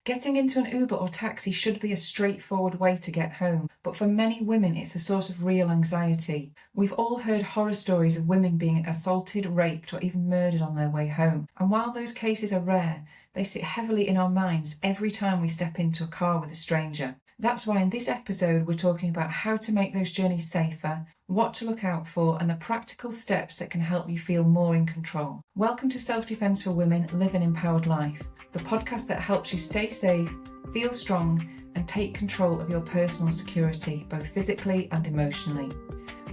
Getting into an Uber or taxi should be a straightforward way to get home, but for many women it's a source of real anxiety. We've all heard horror stories of women being assaulted, raped, or even murdered on their way home. And while those cases are rare, they sit heavily in our minds every time we step into a car with a stranger. That's why in this episode we're talking about how to make those journeys safer, what to look out for, and the practical steps that can help you feel more in control. Welcome to Self-Defence for Women, Live an Empowered Life, the podcast that helps you stay safe, feel strong, and take control of your personal security, both physically and emotionally.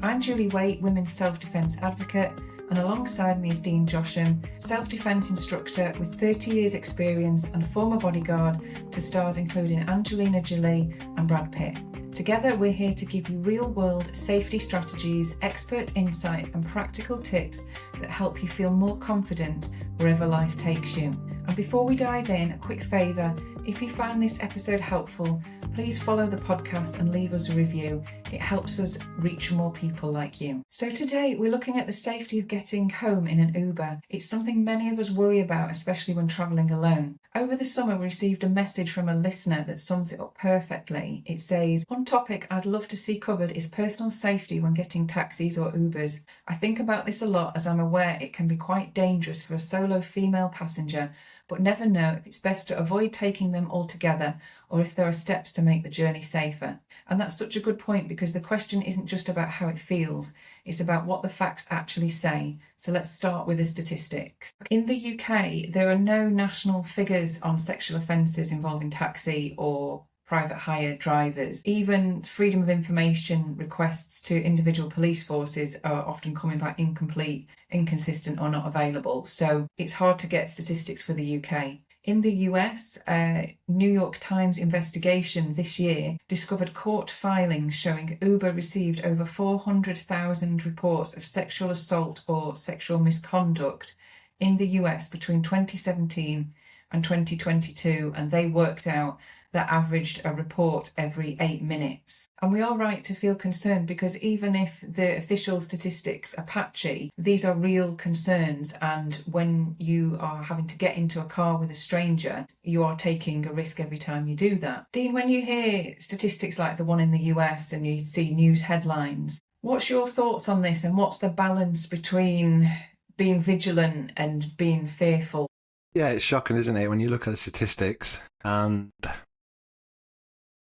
I'm Jolie, Waite, Women's Self-Defence Advocate, and alongside me is Dene Josham, self-defence instructor with 30 years experience and former bodyguard to stars including Angelina, Jolie and Brad Pitt. Together we're here to give you real-world safety strategies, expert insights and practical tips that help you feel more confident wherever life takes you. And before we dive in, a quick favour, if you find this episode helpful, please follow the podcast and leave us a review. It helps us reach more people like you. So today we're looking at the safety of getting home in an Uber. It's something many of us worry about, especially when travelling alone. Over the summer we received a message from a listener that sums it up perfectly. It says, "One topic I'd love to see covered is personal safety when getting taxis or Ubers. I think about this a lot as I'm aware it can be quite dangerous for a solo female passenger, but never know if it's best to avoid taking them altogether or if there are steps to make the journey safer." And that's such a good point because the question isn't just about how it feels, it's about what the facts actually say. So let's start with the statistics. In the UK, there are no national figures on sexual offences involving taxi or private hire drivers. Even freedom of information requests to individual police forces are often coming back incomplete, inconsistent or not available. So it's hard to get statistics for the UK. In the US, a New York Times investigation this year discovered court filings showing Uber received over 400,000 reports of sexual assault or sexual misconduct in the US between 2017 and 2022, and they worked out that averaged a report every 8 minutes. And we are right to feel concerned because even if the official statistics are patchy, these are real concerns, and when you are having to get into a car with a stranger, you are taking a risk every time you do that. Dene, when you hear statistics like the one in the US and you see news headlines, what's your thoughts on this and what's the balance between being vigilant and being fearful? Yeah, it's shocking, isn't it, when you look at the statistics, and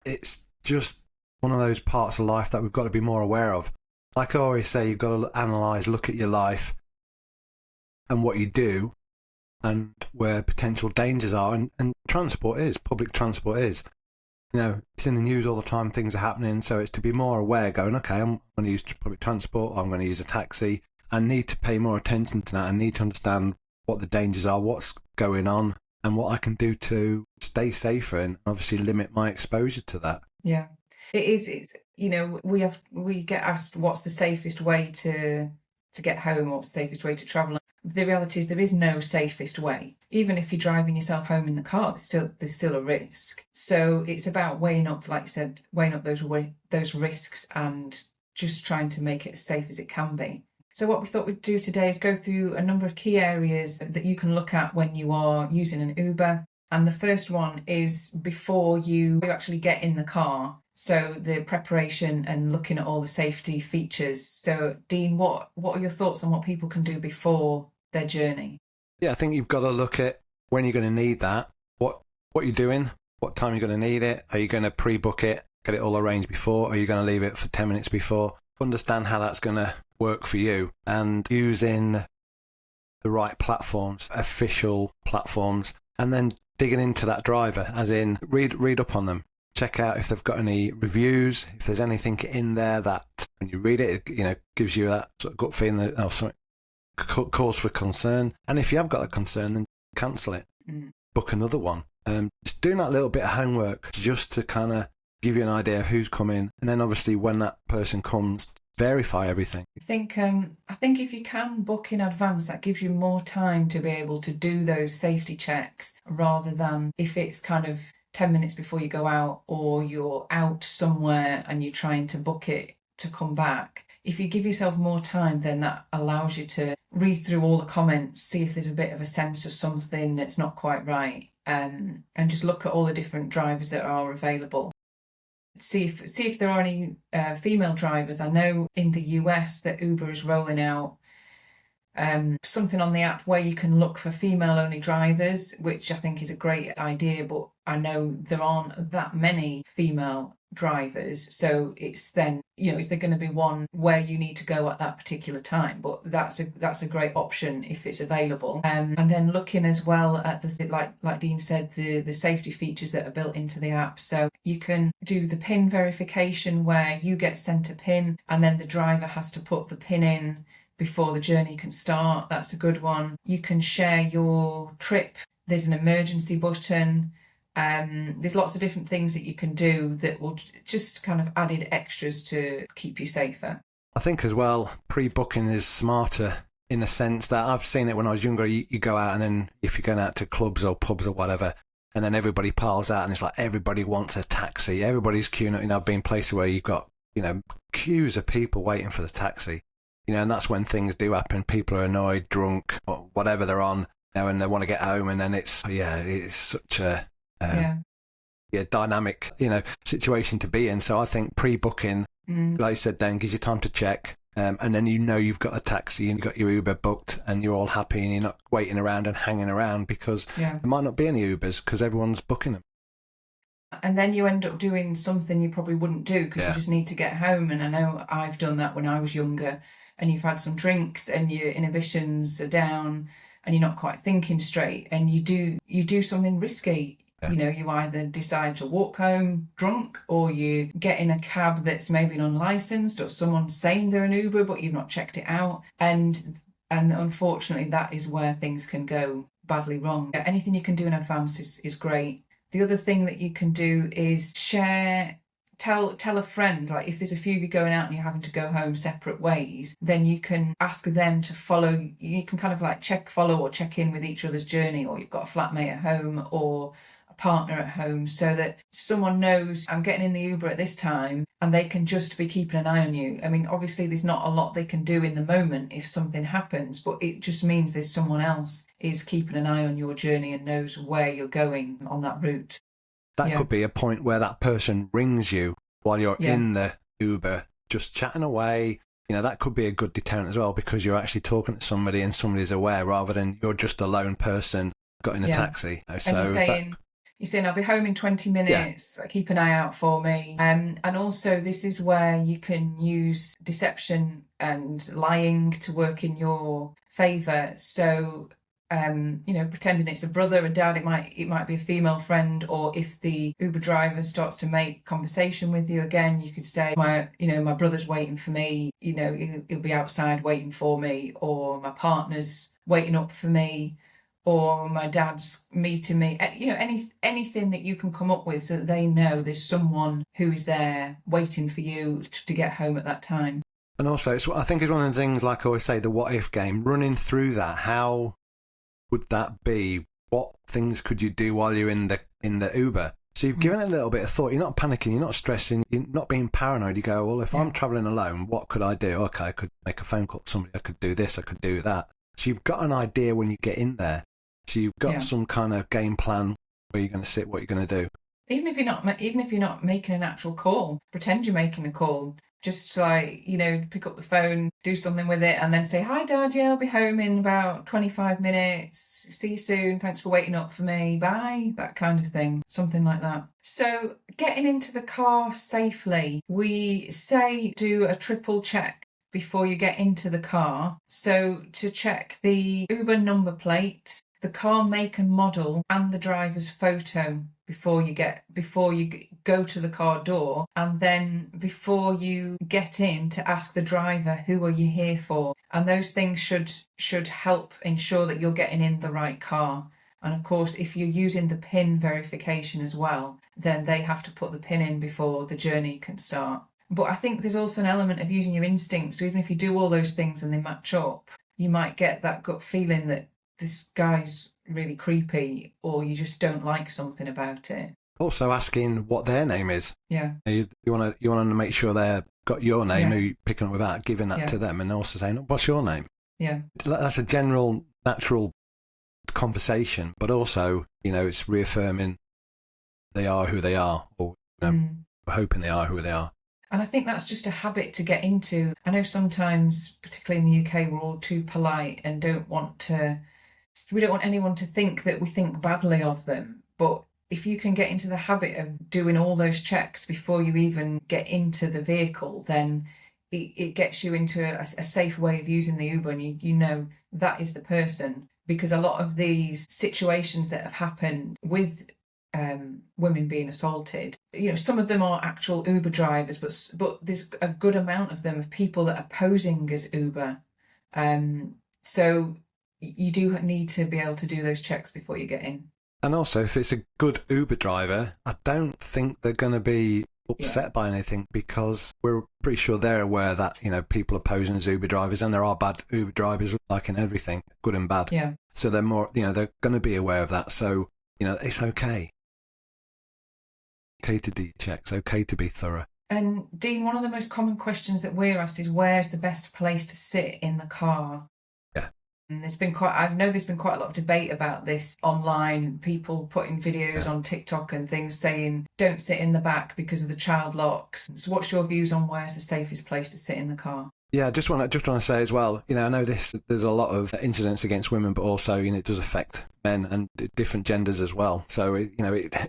it's just one of those parts of life that we've got to be more aware of. Like I always say, you've got to analyse, look at your life and what you do and where potential dangers are. And public transport is. You know, it's in the news all the time, things are happening, so it's to be more aware, going, okay, I'm going to use public transport, I'm going to use a taxi. I need to pay more attention to that. I need to understand what the dangers are, what's going on, and what I can do to stay safer and obviously limit my exposure to that. Yeah, it is. It's, you know, we get asked what's the safest way to get home, what's the safest way to travel. The reality is there is no safest way. Even if you're driving yourself home in the car, there's still a risk. So it's about weighing up, like I said, weighing up those risks and just trying to make it as safe as it can be. So what we thought we'd do today is go through a number of key areas that you can look at when you are using an Uber. And the first one is before you actually get in the car. So the preparation and looking at all the safety features. So Dene, what are your thoughts on what people can do before their journey? Yeah, I think you've got to look at when you're going to need that, what you're doing, what time you're going to need it. Are you going to pre-book it, get it all arranged before? Are you going to leave it for 10 minutes before? Understand how that's going to work for you, and using the right platforms, official platforms, and then digging into that driver, as in read up on them, check out if they've got any reviews, if there's anything in there that when you read it, you know, gives you that sort of gut feeling that cause for concern. And if you have got a concern, then cancel it, book another one. Just doing that little bit of homework just to kind of give you an idea of who's coming, and then obviously when that person comes, verify everything. I think if you can book in advance, that gives you more time to be able to do those safety checks, rather than if it's kind of 10 minutes before you go out or you're out somewhere and you're trying to book it to come back. if you give yourself more time, then that allows you to read through all the comments, see if there's a bit of a sense of something that's not quite right, and just look at all the different drivers that are available. See if there are any female drivers. I know in the US that Uber is rolling out something on the app where you can look for female-only drivers, which I think is a great idea, but I know there aren't that many female drivers, so it's then, is there going to be one where you need to go at that particular time? But that's a great option if it's available. And then looking as well at the like Dean said, the safety features that are built into the app. So you can do the PIN verification where you get sent a PIN and then the driver has to put the PIN in before the journey can start. That's a good one. You can share your trip. There's an emergency button. There's lots of different things that you can do that will just kind of added extras to keep you safer. I think as well, pre-booking is smarter in the sense that I've seen it when I was younger. You go out and then if you're going out to clubs or pubs or whatever, and then everybody piles out and it's like everybody wants a taxi. Everybody's queuing up. I've been places where you've got, queues of people waiting for the taxi. And that's when things do happen. People are annoyed, drunk, or whatever they're on, and they want to get home. And then it's such a dynamic, situation to be in. So I think pre-booking, like you said, then gives you time to check. And then you've got a taxi and you've got your Uber booked and you're all happy and you're not waiting around and hanging around because there might not be any Ubers because everyone's booking them. And then you end up doing something you probably wouldn't do because you just need to get home. And I know I've done that when I was younger. And you've had some drinks and your inhibitions are down and you're not quite thinking straight and you do something risky. You either decide to walk home drunk or you get in a cab that's maybe unlicensed or someone's saying they're an Uber but you've not checked it out. And unfortunately that is where things can go badly wrong. Anything you can do in advance is great. The other thing that you can do is tell a friend, like if there's a few of you going out and you're having to go home separate ways, then you can ask them to follow. You can kind of like follow or check in with each other's journey, or you've got a flatmate at home or a partner at home so that someone knows I'm getting in the Uber at this time and they can just be keeping an eye on you. I mean, obviously there's not a lot they can do in the moment if something happens, but it just means there's someone else is keeping an eye on your journey and knows where you're going on that route. That could be a point where that person rings you while you're in the Uber, just chatting away. That could be a good deterrent as well because you're actually talking to somebody and somebody's aware rather than you're just a lone person got in a taxi. So and you're saying, I'll be home in 20 minutes, keep an eye out for me. And also this is where you can use deception and lying to work in your favour. So pretending it's a brother and dad, it might be a female friend, or if the Uber driver starts to make conversation with you again, you could say, my brother's waiting for me, he'll be outside waiting for me, or my partner's waiting up for me, or my dad's meeting me. Anything that you can come up with so that they know there's someone who is there waiting for you to get home at that time. And also, I think it's one of the things, like I always say, the what if game, running through that, how would that be? What things could you do while you're in the Uber? So you've given it a little bit of thought. You're not panicking. You're not stressing. You're not being paranoid. You go, well, if I'm travelling alone, what could I do? Okay, I could make a phone call to somebody. I could do this. I could do that. So you've got an idea when you get in there. So you've got some kind of game plan where you're going to sit, what you're going to do. Even if you're not making an actual call, pretend you're making a call. Just like, pick up the phone, do something with it, and then say, hi, Dad, I'll be home in about 25 minutes. See you soon. Thanks for waiting up for me. Bye. That kind of thing. Something like that. So getting into the car safely, we say do a triple check before you get into the car. So to check the Uber number plate, the car make and model, and the driver's photo before you go to the car door, and then before you get in, to ask the driver, who are you here for? And those things should help ensure that you're getting in the right car. And of course, if you're using the PIN verification as well, then they have to put the PIN in before the journey can start. But I think there's also an element of using your instincts. So even if you do all those things and they match up, you might get that gut feeling that this guy's really creepy, or you just don't like something about it. Also asking what their name is. Yeah. You want to make sure they've got your name, Yeah. who you're picking up without giving that Yeah. to them, and also saying, what's your name? Yeah. That's a general, natural conversation, but also, it's reaffirming they are who they are, or hoping they are who they are. And I think that's just a habit to get into. I know sometimes, particularly in the UK, we're all too polite and we don't want anyone to think that we think badly of them. But if you can get into the habit of doing all those checks before you even get into the vehicle, then it gets you into a safe way of using the Uber, and you know that is the person. Because a lot of these situations that have happened with women being assaulted, some of them are actual Uber drivers, but there's a good amount of them of people that are posing as Uber. So you do need to be able to do those checks before you get in. And also, if it's a good Uber driver, I don't think they're going to be upset by anything, because we're pretty sure they're aware that, people are posing as Uber drivers, and there are bad Uber drivers, like in everything, good and bad. Yeah. So they're more, they're going to be aware of that. So, it's okay. Okay to do checks, okay to be thorough. And Dean, one of the most common questions that we're asked is, where's the best place to sit in the car? Yeah. And there's been quite a lot of debate about this online, people putting videos on TikTok and things saying, don't sit in the back because of the child locks. So what's your views on where's the safest place to sit in the car? Yeah, I just want to say as well, I know there's a lot of incidents against women, but also, it does affect men and different genders as well. So, it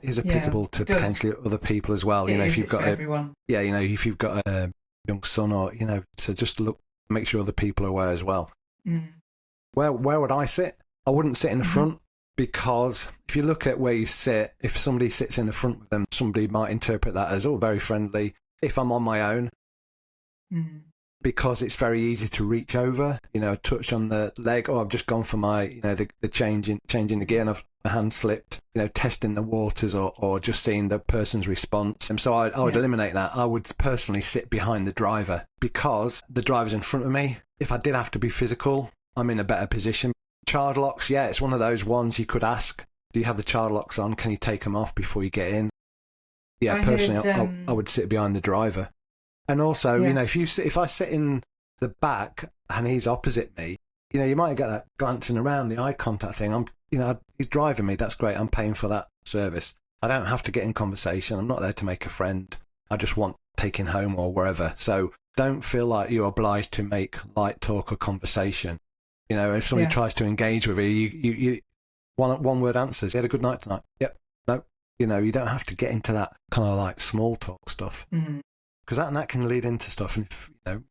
is applicable to potentially other people as well. If you've got everyone. Yeah, if you've got a young son, or, so just make sure the people are aware as well. Mm. Where would I sit? I wouldn't sit in the front, because if you look at where you sit, if somebody sits in the front with them, somebody might interpret that as, very friendly. If I'm on my own, because it's very easy to reach over, touch on the leg. I've just gone for my, the changing the gear, and my hand slipped, testing the waters, or just seeing the person's response. And so I would eliminate that. I would personally sit behind the driver, because the driver's in front of me. If I did have to be physical, I'm in a better position. Child locks, it's one of those ones you could ask, do you have the child locks on? Can you take them off before you get in? Yeah, personally, I would sit behind the driver. And also, if I sit in the back and he's opposite me, you might get that glancing around, the eye contact thing. He's driving me. That's great. I'm paying for that service. I don't have to get in conversation. I'm not there to make a friend. I just want taking home or wherever. So don't feel like you're obliged to make light talk or conversation. If somebody tries to engage with you, one word answers. You had a good night tonight? Yep. No. You don't have to get into that kind of like small talk stuff. Mm. Because that can lead into stuff, and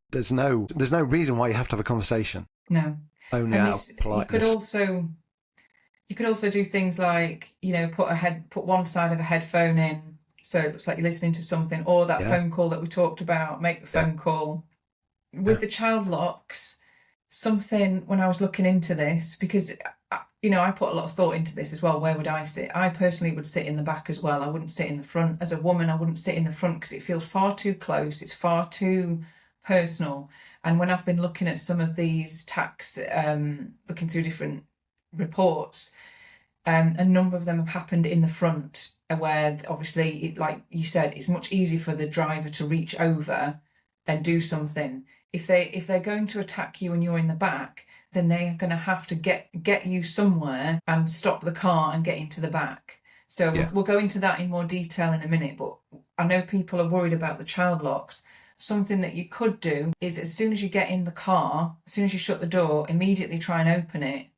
there's no reason why you have to have a conversation. No, only out of politeness. You could also do things like put one side of a headphone in, so it looks like you're listening to something, or that phone call that we talked about. Make the phone call with the child locks. Something when I was looking into this, because I put a lot of thought into this as well. Where would I sit? I personally would sit in the back as well. I wouldn't sit in the front. As a woman, I wouldn't sit in the front because it feels far too close. It's far too personal. And when I've been looking at some of these tax, looking through different reports, a number of them have happened in the front, where obviously, like you said, it's much easier for the driver to reach over and do something. If they're going to attack you and you're in the back, then they're going to have to get you somewhere and stop the car and get into the back. So we'll go into that in more detail in a minute, but I know people are worried about the child locks. Something that you could do is, as soon as you get in the car, as soon as you shut the door, immediately try and open it.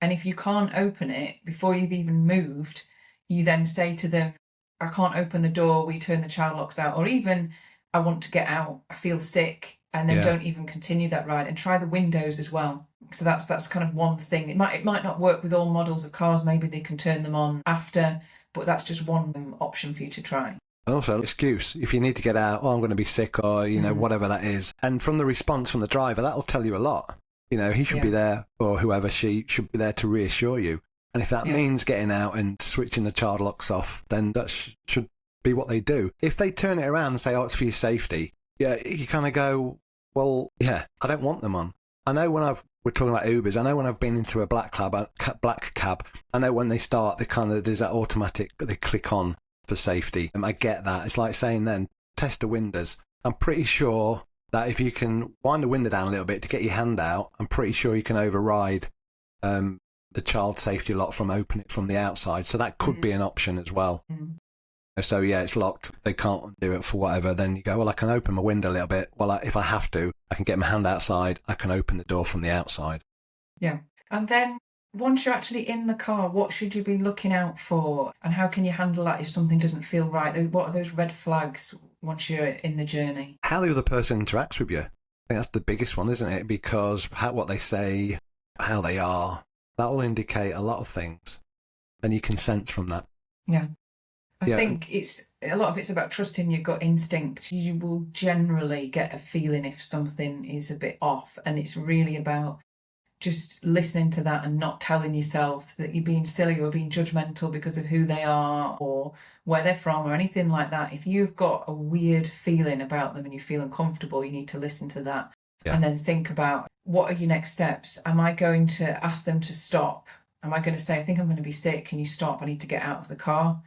And if you can't open it before you've even moved, you then say to them, I can't open the door, will you turn the child locks out? Or even, I want to get out, I feel sick. And then don't even continue that ride, and try the windows as well. So that's kind of one thing. It might not work with all models of cars. Maybe they can turn them on after, but that's just one option for you to try. And also, excuse, if you need to get out, I'm going to be sick, or, whatever that is. And from the response from the driver, that'll tell you a lot. He should be there, or whoever, she should be there to reassure you. And if that means getting out and switching the child locks off, then that should be what they do. If they turn it around and say, it's for your safety, you kind of go, well, I don't want them on. I know we're talking about Ubers, I know when I've been into a black cab, I know when they start, there's that automatic, they click on for safety. I get that. It's like saying then, test the windows. I'm pretty sure that if you can wind the window down a little bit to get your hand out, I'm pretty sure you can override the child safety lock from opening it from the outside. So that could be an option as well. So yeah, it's locked. They can't do it for whatever. Then you go, well, I can open my window a little bit. Well, if I have to, I can get my hand outside. I can open the door from the outside. Yeah. And then once you're actually in the car, what should you be looking out for? And how can you handle that if something doesn't feel right? What are those red flags once you're in the journey? How the other person interacts with you. I think that's the biggest one, isn't it? Because what they say, how they are, that will indicate a lot of things. And you can sense from that. Yeah. I think a lot of it's about trusting your gut instinct. You will generally get a feeling if something is a bit off, and it's really about just listening to that and not telling yourself that you're being silly or being judgmental because of who they are or where they're from or anything like that. If you've got a weird feeling about them and you feel uncomfortable, you need to listen to that and then think about, what are your next steps? Am I going to ask them to stop? Am I going to say, I think I'm going to be sick, can you stop? I need to get out of the car.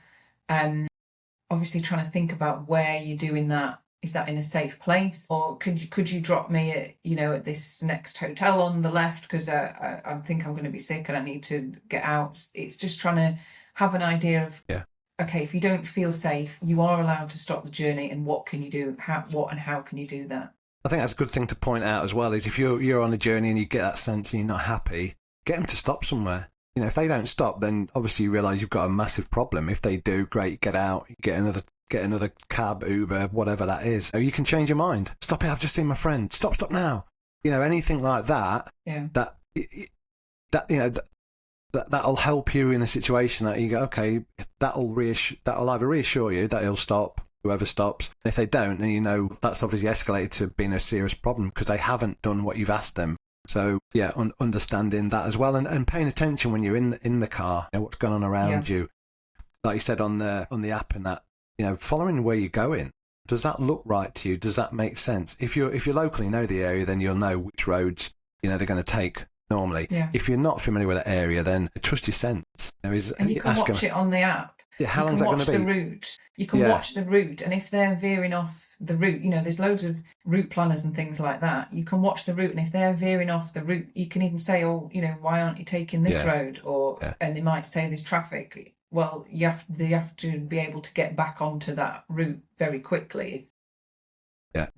Obviously trying to think about where you're doing that. Is that in a safe place, or could you drop me at this next hotel on the left because I think I'm going to be sick and I need to get out. It's just trying to have an idea of okay, if you don't feel safe, you are allowed to stop the journey, and what can you do? How can you do that? I think that's a good thing to point out as well. Is if you're on a journey and you get that sense and you're not happy, get them to stop somewhere. If they don't stop, then obviously you realise you've got a massive problem. If they do, great, get out, get another cab, Uber, whatever that is. You can change your mind. Stop it, I've just seen my friend. Stop now. Anything like that. Yeah. That'll help you in a situation that you go, okay, that'll either reassure you that he'll stop, whoever stops. And if they don't, then that's obviously escalated to being a serious problem because they haven't done what you've asked them. So yeah, understanding that as well, and paying attention when you're in the car, what's going on around you. Like you said on the app and that, following where you're going. Does that look right to you? Does that make sense? If you locally know the area, then you'll know which roads they're going to take normally. Yeah. If you're not familiar with the area, then trust your sense. And you can watch it on the app. Yeah, how long is that going to be? You can watch the route. You can watch the route, and if they're veering off the route, there's loads of route planners and things like that. You can watch the route, and if they're veering off the route, you can even say, why aren't you taking this road? And they might say there's traffic. Well, you have to be able to get back onto that route very quickly.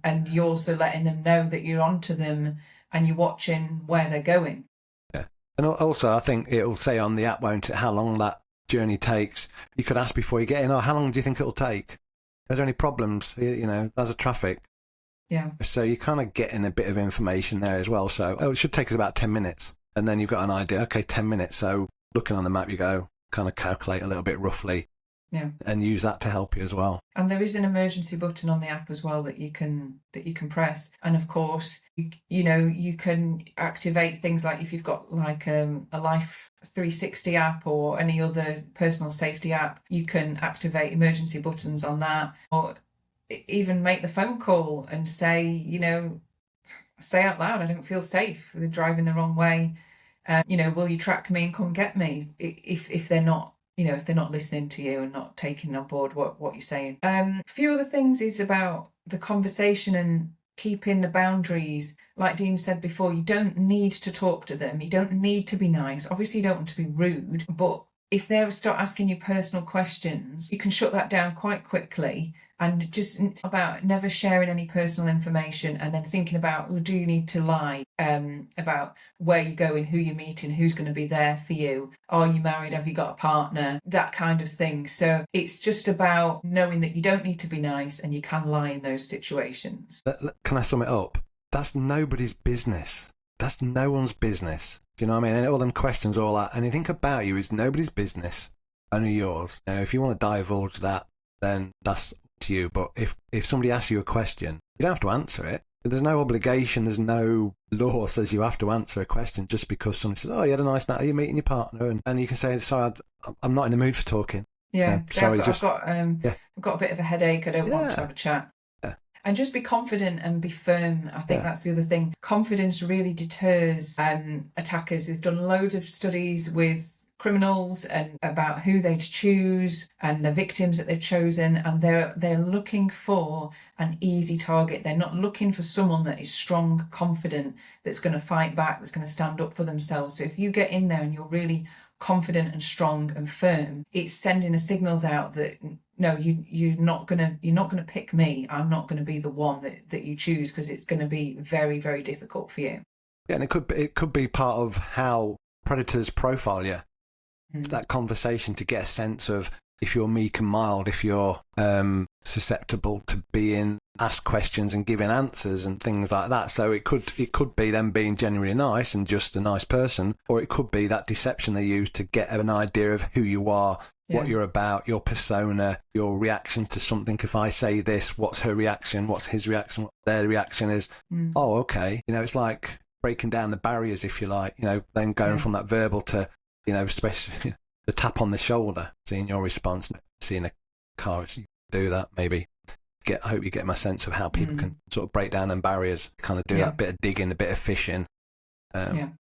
And you're also letting them know that you're onto them and you're watching where they're going. Yeah. And also, I think it'll say on the app, won't it, how long that journey takes. You could ask before you get in, how long do you think it'll take? Are there any problems? There's a traffic. Yeah. So you're kind of getting a bit of information there as well. So, it should take us about 10 minutes. And then you've got an idea, okay, 10 minutes. So looking on the map, you go, kind of calculate a little bit roughly. Yeah. And use that to help you as well. And there is an emergency button on the app as well that you can press. And of course, you can activate things like if you've got like a Life 360 app or any other personal safety app, you can activate emergency buttons on that, or even make the phone call and say, say out loud, I don't feel safe. They're driving the wrong way. Will you track me and come get me? If they're not. If they're not listening to you and not taking on board what you're saying. A few other things is about the conversation and keeping the boundaries. Like Dean said before, you don't need to talk to them. You don't need to be nice. Obviously, you don't want to be rude. But if they start asking you personal questions, you can shut that down quite quickly. And just about never sharing any personal information, and then thinking about, do you need to lie about where you're going, who you're meeting, who's going to be there for you? Are you married? Have you got a partner? That kind of thing. So it's just about knowing that you don't need to be nice and you can lie in those situations. Can I sum it up? That's nobody's business. That's no one's business. Do you know what I mean? And all them questions, all that, anything about you is nobody's business, only yours. Now, if you want to divulge that, then that's to you. But if somebody asks you a question, you don't have to answer it. There's no obligation, there's no law says you have to answer a question just because somebody says, you had a night, are you meeting your partner? And you can say, sorry, I'm not in the mood for talking. Yeah, sorry, I've got a bit of a headache, I don't want to have a chat. Yeah. And just be confident and be firm. I think that's the other thing. Confidence really deters attackers. They've done loads of studies with criminals and about who they'd choose and the victims that they've chosen, and they're looking for an easy target. They're not looking for someone that is strong, confident, that's going to fight back, that's going to stand up for themselves. So if you get in there and you're really confident and strong and firm, it's sending the signals out that no, you're not gonna pick me. I'm not gonna be the one that you choose, because it's gonna be very, very difficult for you. Yeah, and it could be part of how predators profile you. It's that conversation to get a sense of if you're meek and mild, if you're susceptible to being asked questions and giving answers and things like that. So it could be them being genuinely nice and just a nice person, or it could be that deception they use to get an idea of who you are, what you're about, your persona, your reactions to something. If I say this, what's her reaction? What's his reaction? What their reaction is? Oh, okay. It's like breaking down the barriers, if you like. Then going from that verbal to, especially the tap on the shoulder, seeing your response, seeing a car, you do that maybe. I hope you get my sense of how people can sort of break down them barriers, kind of do that bit of digging, a bit of fishing, and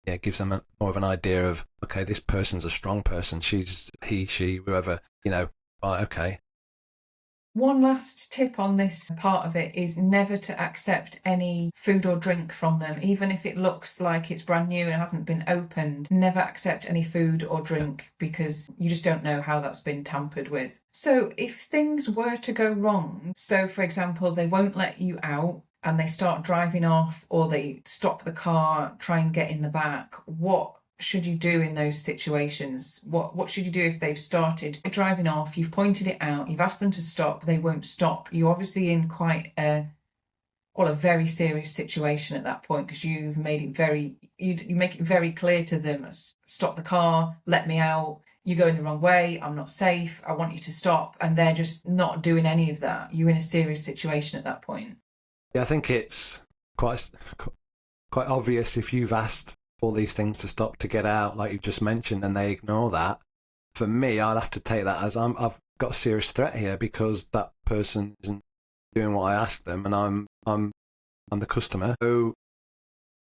it gives them more of an idea of, okay, this person's a strong person. She, whoever, right, okay. One last tip on this part of it is never to accept any food or drink from them, even if it looks like it's brand new and hasn't been opened. Never accept any food or drink, because you just don't know how that's been tampered with. So if things were to go wrong, so for example, they won't let you out and they start driving off, or they stop the car, try and get in the back, what should you do in those situations? What should you do if they've started driving off, you've pointed it out, you've asked them to stop, they won't stop? You're obviously in quite a very serious situation at that point, because you've made it you make it very clear to them, stop the car, let me out, you're going the wrong way, I'm not safe, I want you to stop, and they're just not doing any of that. You're in a serious situation at that point. Yeah, I think it's quite obvious if you've asked all these things to stop, to get out, like you've just mentioned, and they ignore that. For me, I'd have to take that as I've got a serious threat here, because that person isn't doing what I asked them, and I'm the customer. So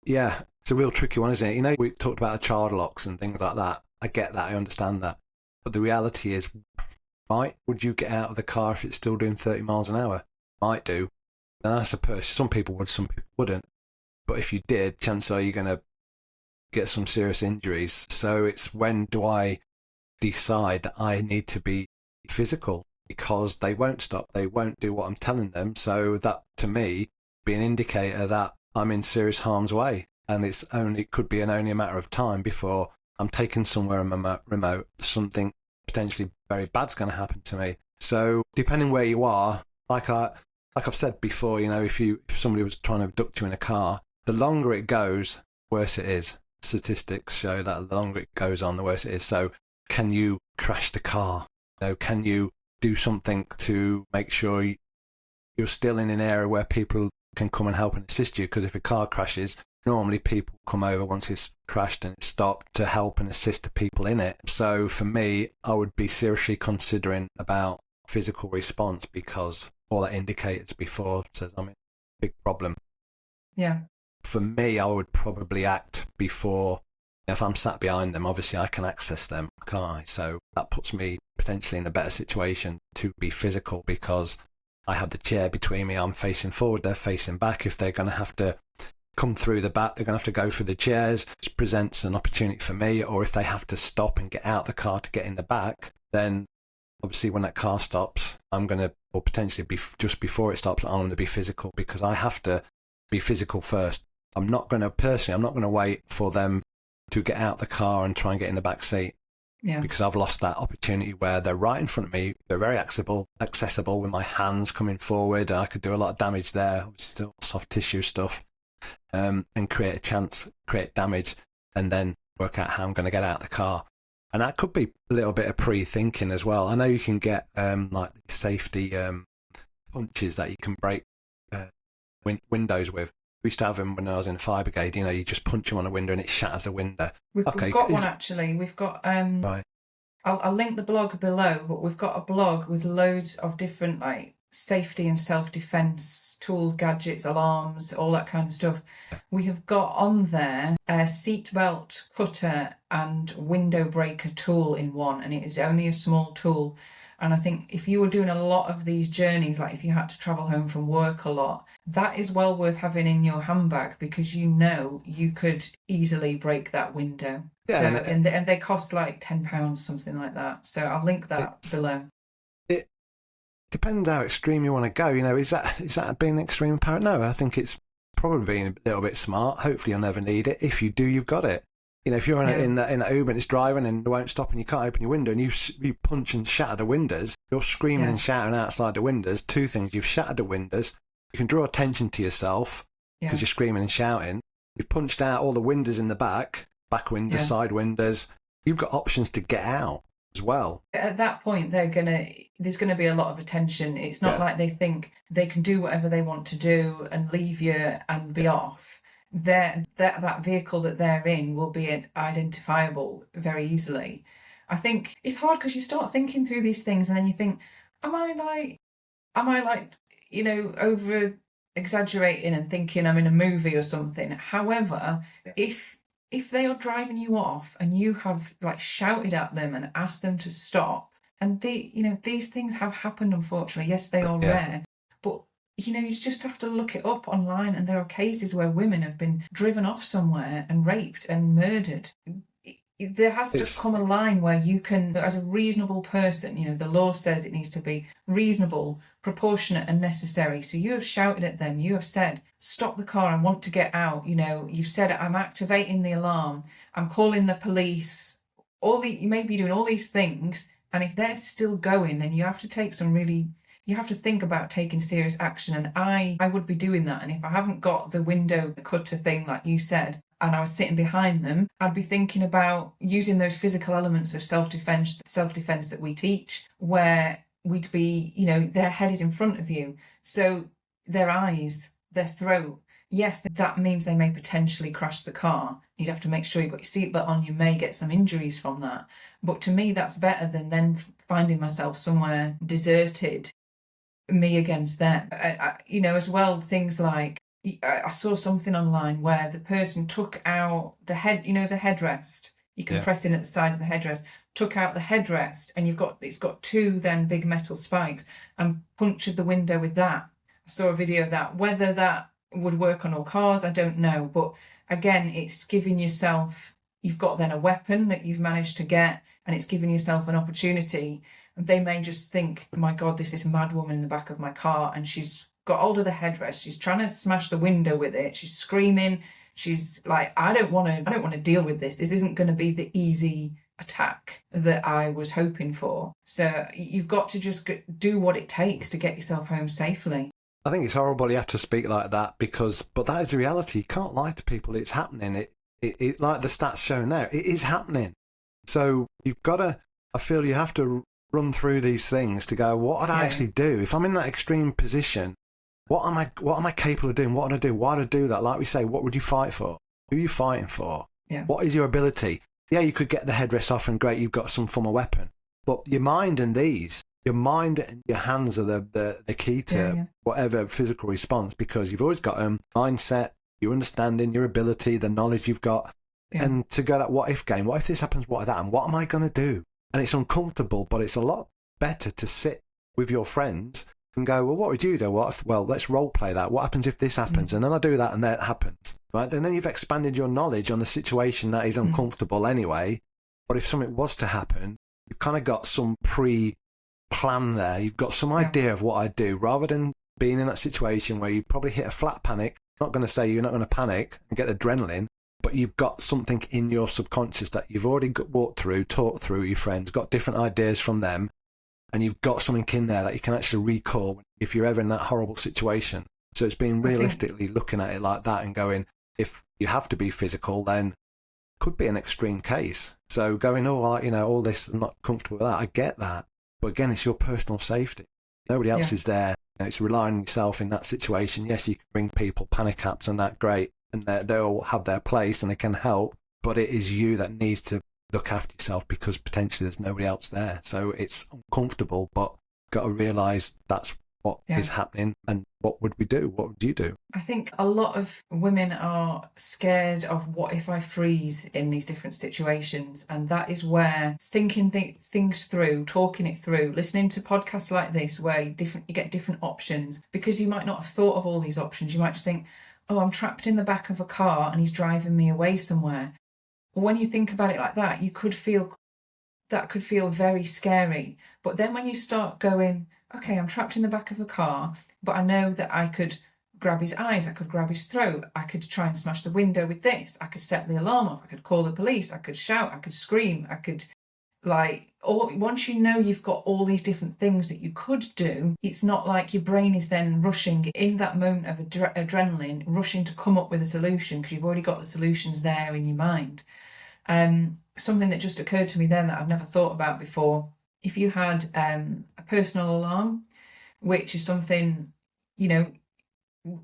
yeah, it's a real tricky one, isn't it? We talked about the child locks and things like that. I get that, I understand that, but the reality is, would you get out of the car if it's still doing 30 miles an hour? Might do. And that's a person. Some people would, some people wouldn't. But if you did, chances are you're going to get some serious injuries. So it's, when do I decide that I need to be physical? Because they won't stop, they won't do what I'm telling them. So that, to me, be an indicator that I'm in serious harm's way, and it could be only a matter of time before I'm taken somewhere remote. Something potentially very bad's going to happen to me. So depending where you are, like I've said before, if somebody was trying to abduct you in a car, the longer it goes, worse it is. Statistics show that the longer it goes on, the worse it is. So can you crash the car? Can you do something to make sure you're still in an area where people can come and help and assist you? Because if a car crashes, normally people come over once it's crashed and it's stopped to help and assist the people in it. So for me, I would be seriously considering about physical response, because all that indicators before says I'm in a big problem. Yeah. For me, I would probably act before. If I'm sat behind them, obviously I can access them, can't I? So that puts me potentially in a better situation to be physical, because I have the chair between me, I'm facing forward, they're facing back. If they're going to have to come through the back, they're going to have to go through the chairs, which presents an opportunity for me. Or if they have to stop and get out the car to get in the back, then obviously when that car stops, I'm going to, or potentially just before it stops, I'm going to be physical, because I have to be physical first. I'm not going to wait for them to get out the car and try and get in the back seat. Yeah. Because I've lost that opportunity where they're right in front of me. They're very accessible with my hands coming forward. I could do a lot of damage there, still soft tissue stuff, and create damage, and then work out how I'm going to get out of the car. And that could be a little bit of pre-thinking as well. I know you can get like these safety punches that you can break windows with. We used to have them when I was in the fire brigade. You just punch them on a window and it shatters a window. We've got one actually. We've got right. I'll link the blog below, but we've got a blog with loads of different safety and self-defense tools, gadgets, alarms, all that kind of stuff, we have got on there a seatbelt cutter and window breaker tool in one, and it is only a small tool. And I think if you were doing a lot of these journeys, like if you had to travel home from work a lot, that is well worth having in your handbag, because you know you could easily break that window. Yeah, So, and they cost like £10, something like that. So I'll link that below. It depends how extreme you want to go. You know, is that being extreme parent? No, I think it's probably being a little bit smart. Hopefully you'll never need it. If you do, you've got it. You know, if you're in an Uber and it's driving and it won't stop and you can't open your window and you punch and shatter the windows, you're screaming and shouting outside the windows. Two things: you've shattered the windows. You can draw attention to yourself because you're screaming and shouting. You've punched out all the windows in the back windows, side windows. You've got options to get out as well. At that point, there's gonna be a lot of attention. It's not like they think they can do whatever they want to do and leave you and be off. That vehicle that they're in will be identifiable very easily. I think it's hard because you start thinking through these things and then you think, am I like, you know, over exaggerating and thinking I'm in a movie or something? However, if they are driving you off and you have like shouted at them and asked them to stop, and these things have happened, unfortunately. Yes, they are rare, but you know, you just have to look it up online, and there are cases where women have been driven off somewhere and raped and murdered. There has to come a line where you can, as a reasonable person, you know, the law says it needs to be reasonable, proportionate and necessary. So you have shouted at them, you have said, stop the car, I want to get out. You know, you've said, I'm activating the alarm, I'm calling the police. You may be doing all these things, and if they're still going, then you have to take you have to think about taking serious action. And I would be doing that. And if I haven't got the window cutter thing, like you said, and I was sitting behind them, I'd be thinking about using those physical elements of self-defense that we teach, where we'd be, you know, their head is in front of you. So their eyes, their throat, yes, that means they may potentially crash the car. You'd have to make sure you've got your seatbelt on. You may get some injuries from that. But to me, that's better than then finding myself somewhere deserted, me against them. You know, as well, things like, I saw something online where the person took out the headrest. You can press in at the sides of the headrest, took out the headrest, and it's got two then big metal spikes, and punctured the window with that. I saw a video of that. Whether that would work on all cars, I don't know. But again, it's giving yourself, you've got then a weapon that you've managed to get, and it's giving yourself an opportunity. They may just think, oh my God, this mad woman in the back of my car, and she's got hold of the headrest. She's trying to smash the window with it. She's screaming. She's like, I don't want to deal with this. This isn't going to be the easy attack that I was hoping for. So you've got to just do what it takes to get yourself home safely. I think it's horrible you have to speak like that, but that is the reality. You can't lie to people. It's happening. It like the stats show now, it is happening. So you've got to, I feel you have to run through these things to go, what would I actually do? If I'm in that extreme position, what am I capable of doing? What would I do? Why would I do that? Like we say, what would you fight for? Who are you fighting for? Yeah. What is your ability? Yeah, you could get the headrest off and great, you've got some form of weapon. But your mind and your hands are the key to whatever physical response, because you've always got mindset, your understanding, your ability, the knowledge you've got. Yeah. And to go that what if game, what if this happens, what if that, and what am I going to do? And it's uncomfortable, but it's a lot better to sit with your friends and go, well, what would you do? Well, let's role play that. What happens if this happens? And then I do that and that happens. Right? And then you've expanded your knowledge on the situation that is uncomfortable anyway. But if something was to happen, you've kind of got some pre-plan there. You've got some idea of what I'd do, rather than being in that situation where you probably hit a flat panic. I'm not going to say you're not going to panic and get adrenaline, but you've got something in your subconscious that you've already walked through, talked through with your friends, got different ideas from them, and you've got something in there that you can actually recall if you're ever in that horrible situation. So it's being realistically looking at it like that and going, if you have to be physical, then it could be an extreme case. So going, all this, I'm not comfortable with that. I get that. But again, it's your personal safety. Nobody else is there. It's relying on yourself in that situation. Yes, you can bring people panic apps and that, great. And they'll have their place and they can help. But it is you that needs to look after yourself, because potentially there's nobody else there. So it's uncomfortable, but got to realise that's what is happening and what would we do? What would you do? I think a lot of women are scared of what if I freeze in these different situations. And that is where thinking things through, talking it through, listening to podcasts like this where you get different options, because you might not have thought of all these options. You might just think, oh, I'm trapped in the back of a car and he's driving me away somewhere. When you think about it like that, that could feel very scary. But then when you start going, okay, I'm trapped in the back of a car, but I know that I could grab his eyes, I could grab his throat, I could try and smash the window with this, I could set the alarm off, I could call the police, I could shout, I could scream, I could once you know you've got all these different things that you could do, it's not like your brain is then rushing in that moment of adrenaline, rushing to come up with a solution because you've already got the solutions there in your mind. Something that just occurred to me then that I'd never thought about before. If you had a personal alarm, which is something,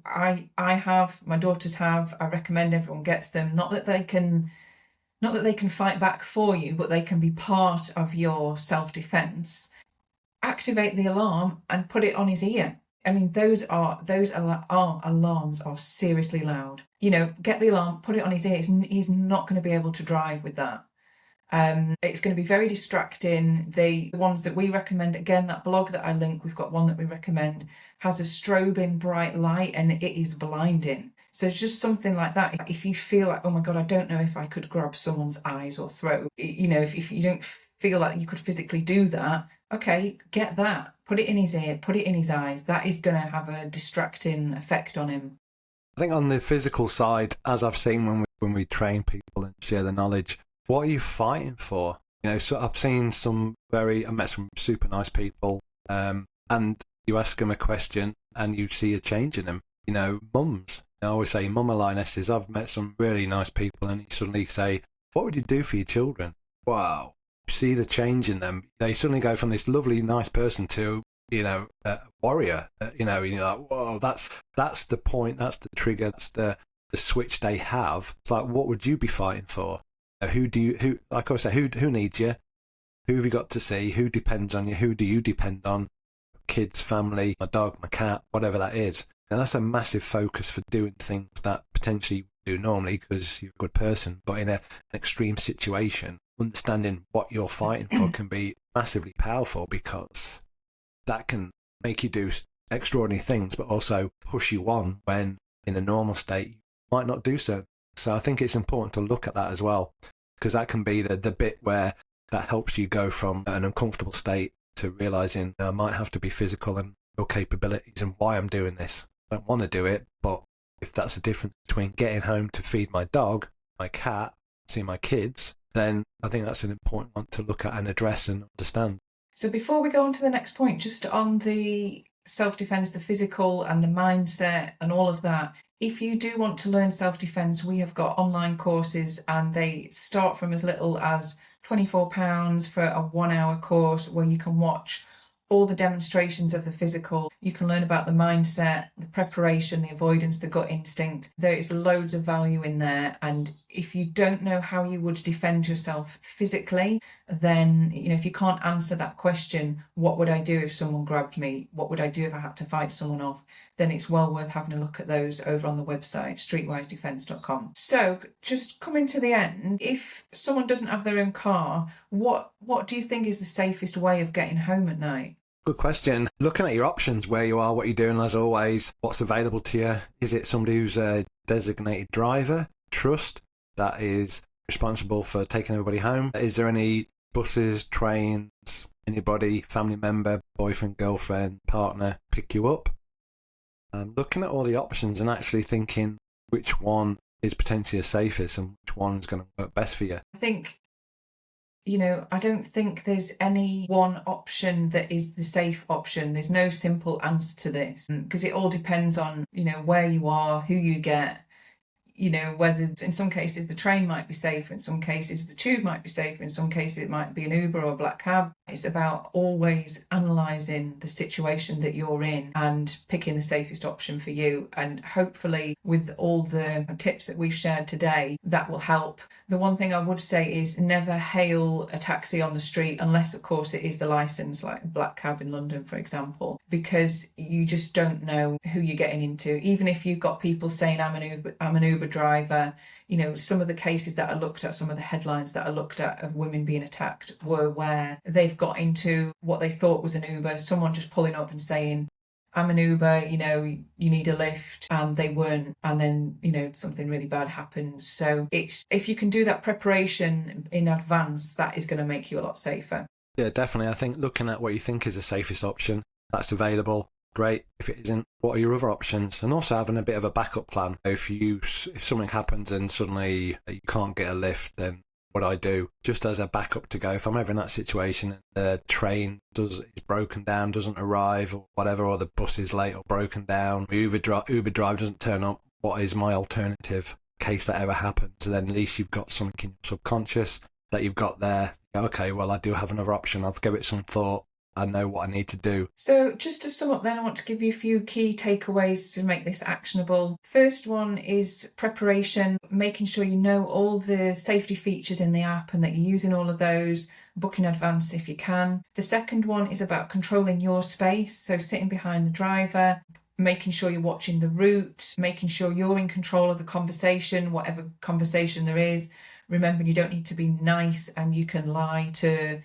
I have, my daughters have, I recommend everyone gets them. Not that they can fight back for you, but they can be part of your self-defense. Activate the alarm and put it on his ear. I mean, those alarms are seriously loud. Get the alarm, put it on his ear. He's not going to be able to drive with that. It's going to be very distracting. The ones that we recommend, again, that blog that I link, we've got one that we recommend, has a strobing bright light and it is blinding. So it's just something like that. If you feel like, oh my God, I don't know if I could grab someone's eyes or throat, if you don't feel like you could physically do that, okay, get that. Put it in his ear, put it in his eyes. That is going to have a distracting effect on him. I think on the physical side, as I've seen when we train people and share the knowledge, what are you fighting for? So I've met some super nice people, and you ask them a question and you see a change in them. Mums. I always say mum lionesses. I've met some really nice people and you suddenly say, what would you do for your children? Wow. You see the change in them. They suddenly go from this lovely, nice person to, a warrior. You're like, whoa, that's the point, that's the trigger, that's the switch they have. It's like, what would you be fighting for? Like I say, who needs you? Who have you got to see? Who depends on you? Who do you depend on? Kids, family, my dog, my cat, whatever that is. And that's a massive focus for doing things that potentially you do normally because you're a good person. But in an extreme situation, understanding what you're fighting for can be massively powerful because that can make you do extraordinary things, but also push you on when in a normal state you might not do so. So I think it's important to look at that as well, because that can be the bit where that helps you go from an uncomfortable state to realizing I might have to be physical and your capabilities and why I'm doing this. I don't want to do it, but if that's a difference between getting home to feed my dog, my cat, see my kids, then I think that's an important one to look at and address and understand. So before we go on to the next point, just on the self-defense, the physical and the mindset and all of that, if you do want to learn self-defense, we have got online courses and they start from as little as £24 for a 1-hour course where you can watch all the demonstrations of the physical. You can learn about the mindset, the preparation, the avoidance, the gut instinct. There is loads of value in there. And if you don't know how you would defend yourself physically, then, if you can't answer that question, what would I do if someone grabbed me? What would I do if I had to fight someone off? Then it's well worth having a look at those over on the website, streetwisedefence.com. So just coming to the end, if someone doesn't have their own car, what do you think is the safest way of getting home at night? Good question. Looking at your options, where you are, what you're doing, as always, what's available to you. Is it somebody who's a designated driver, trust, that is responsible for taking everybody home? Is there any buses, trains, anybody, family member, boyfriend, girlfriend, partner, pick you up? Looking at all the options and actually thinking which one is potentially the safest and which one's going to work best for you. I think, I don't think there's any one option that is the safe option. There's no simple answer to this because it all depends on, where you are, who you get, whether in some cases the train might be safer, in some cases the tube might be safer, in some cases it might be an Uber or a black cab. It's about always analysing the situation that you're in and picking the safest option for you. And hopefully with all the tips that we've shared today, that will help. The one thing I would say is never hail a taxi on the street unless, of course, it is the licence, like Black Cab in London, for example, because you just don't know who you're getting into. Even if you've got people saying, I'm an Uber driver, you know, some of the cases that I looked at, some of the headlines that I looked at of women being attacked were where they've got into what they thought was an Uber, someone just pulling up and saying, I'm an Uber, you know, you need a lift, and they weren't, and then, you know, something really bad happens. So if you can do that preparation in advance, that is going to make you a lot safer. Yeah, definitely. I think looking at what you think is the safest option that's available, great. If it isn't, what are your other options? And also having a bit of a backup plan. If something happens and suddenly you can't get a lift, then what I do, just as a backup to go, if I'm ever in that situation and the train is broken down, doesn't arrive or whatever, or the bus is late or broken down, Uber driver doesn't turn up, what is my alternative in case that ever happens? So then at least you've got something in your subconscious that you've got there. Okay, well, I do have another option. I've given it some thought. I know what I need to do. So just to sum up then, I want to give you a few key takeaways to make this actionable. First one is preparation, making sure you know all the safety features in the app and that you're using all of those. Book in advance if you can. The second one is about controlling your space, so sitting behind the driver, making sure you're watching the route, making sure you're in control of the conversation, whatever conversation there is. Remembering you don't need to be nice and you can lie to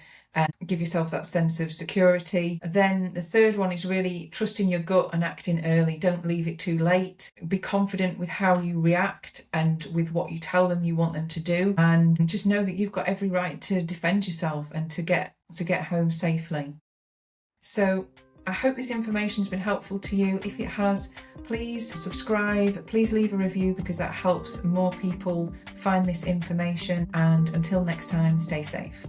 give yourself that sense of security. Then the third one is really trusting your gut and acting early. Don't leave it too late. Be confident with how you react and with what you tell them you want them to do. And just know that you've got every right to defend yourself and to get home safely. So I hope this information has been helpful to you. If it has, please subscribe, please leave a review because that helps more people find this information. And until next time, stay safe.